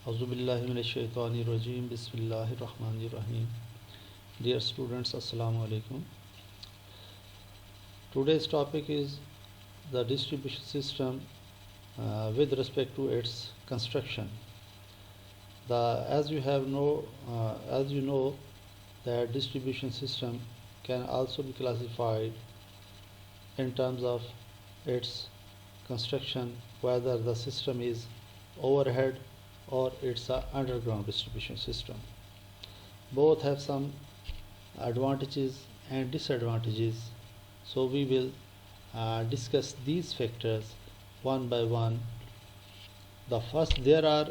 Auzubillahiminash-shaytanir-rajim. Bismillahir-rahmanir-rahim. Dear students, Assalamu alaikum. Today's topic is the distribution system with respect to its construction. As you know, that distribution system can also be classified in terms of its construction, whether the system is overhead or it's an underground distribution system. Both have some advantages and disadvantages, so we will discuss these factors one by one. There are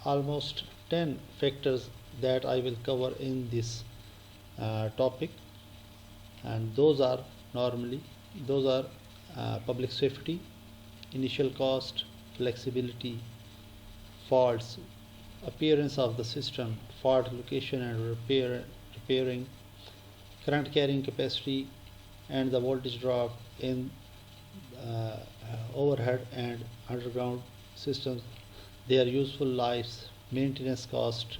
almost 10 factors that I will cover in this topic, and those are public safety, initial cost, flexibility, faults, appearance of the system, fault location and repairing, current carrying capacity, and the voltage drop in overhead and underground systems, their useful lives, maintenance cost,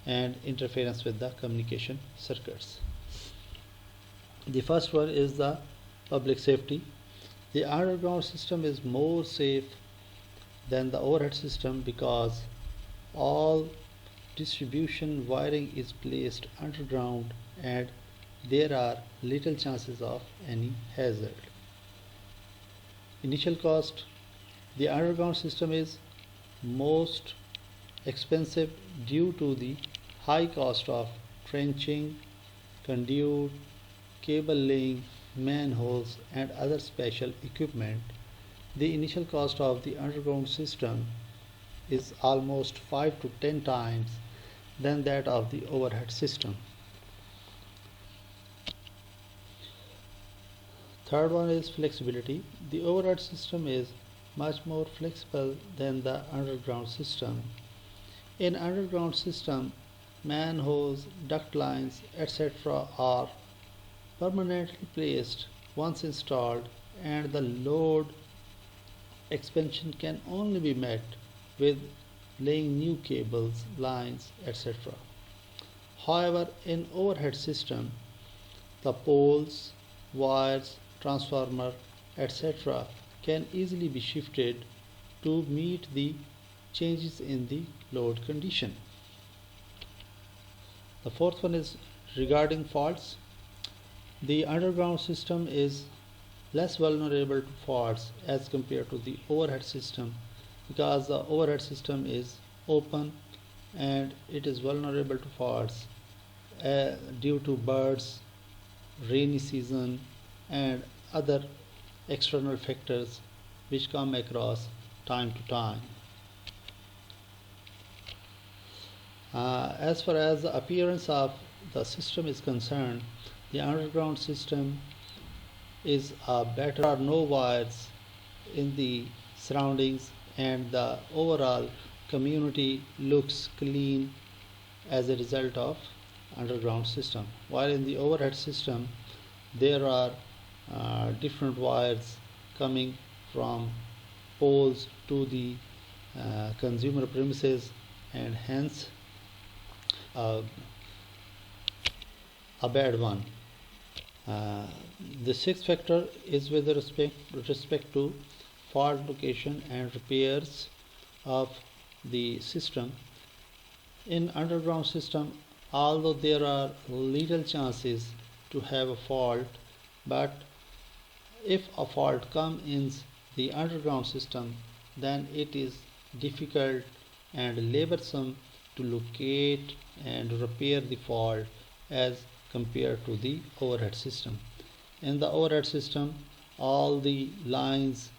and interference with the communication circuits. The first one is the public safety. The underground system is more safe than the overhead system because all distribution wiring is placed underground and there are little chances of any hazard. Initial cost. The underground system is most expensive due to the high cost of trenching, conduit, cable laying, manholes, and other special equipment. The initial cost of the underground system is almost 5 to 10 times than that of the overhead system. Third one is flexibility. The overhead system is much more flexible than the underground system. In underground system, manholes, duct lines, etc. are permanently placed once installed, and the load expansion can only be met with laying new cables, lines, etc. However, in overhead system, the poles, wires, transformer, etc. can easily be shifted to meet the changes in the load condition. The fourth one is regarding faults. The underground system is less vulnerable to faults as compared to the overhead system because the overhead system is open and it is vulnerable to faults due to birds, rainy season, and other external factors which come across time to time. As far as the appearance of the system is concerned, the underground system is better. There are no wires in the surroundings and the overall community looks clean as a result of underground system. While in the overhead system there are different wires coming from poles to the consumer premises, and hence a bad one. The sixth factor is with respect to fault location and repairs of the system. In underground system, although there are little chances to have a fault, but if a fault comes in the underground system, then it is difficult and laborsome to locate and repair the fault as compared to the overhead system. In the overhead system, all the lines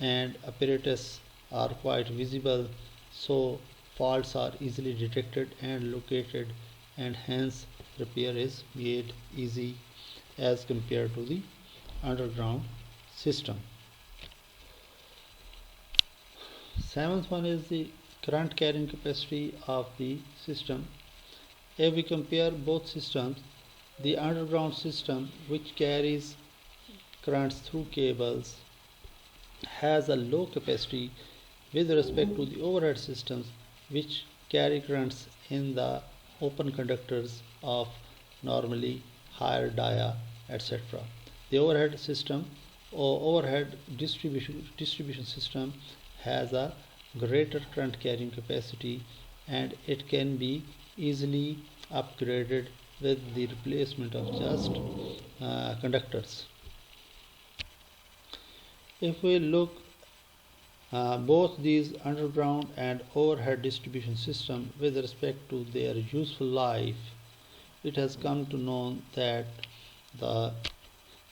and apparatus are quite visible, so faults are easily detected and located, and hence repair is made easy as compared to the underground system. Seventh one is the current carrying capacity of the system. If we compare both systems, the underground system, which carries currents through cables, has a low capacity with respect to the overhead systems which carry currents in the open conductors of normally higher dia, etc. The overhead system or overhead distribution system has a greater current carrying capacity, and it can be easily upgraded with the replacement of just conductors. If we look both these underground and overhead distribution system with respect to their useful life, it has come to know that the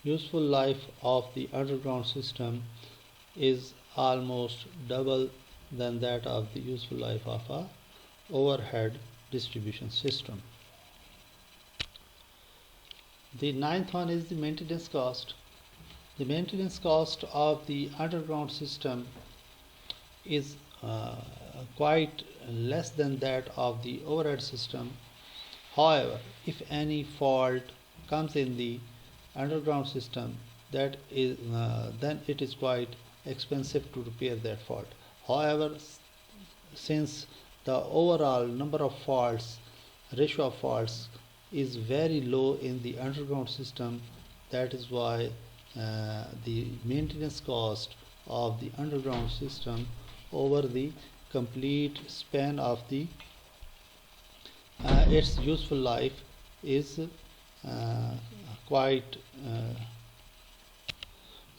useful life of the underground system is almost double than that of the useful life of a overhead distribution system. The ninth one is the maintenance cost. The maintenance cost of the underground system is quite less than that of the overhead system. However, if any fault comes in the underground system, then it is quite expensive to repair that fault. However, since the overall number of faults, ratio of faults is very low in the underground system, that is why the maintenance cost of the underground system over the complete span of the its useful life is quite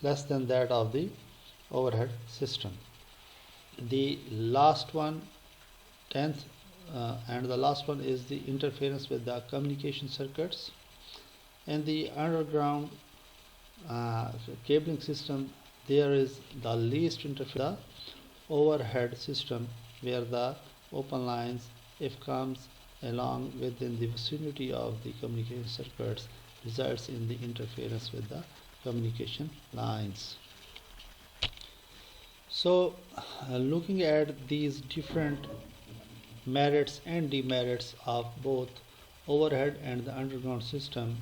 less than that of the overhead system. The last one, 10th, and the last one is the interference with the communication circuits. In the underground cabling system, there is the least interference. The overhead system, where the open lines, if comes along within the vicinity of the communication circuits, results in the interference with the communication lines. So looking at these different merits and demerits of both overhead and the underground system,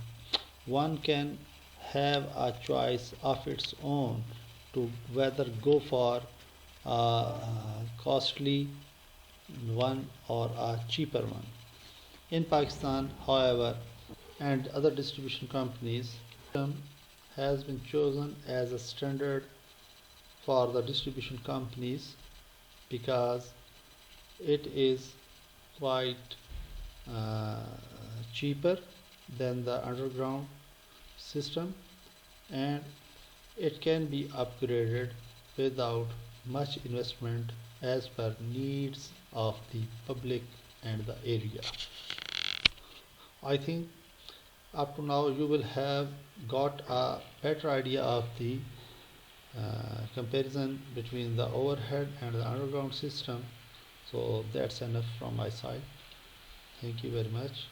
one can have a choice of its own to whether go for a costly one or a cheaper one. In Pakistan, however, and other distribution companies, has been chosen as a standard for the distribution companies because it is quite cheaper than the underground system, and it can be upgraded without much investment as per needs of the public and the area. I think up to now you will have got a better idea of the comparison between the overhead and the underground system. So that's enough from my side. Thank you very much.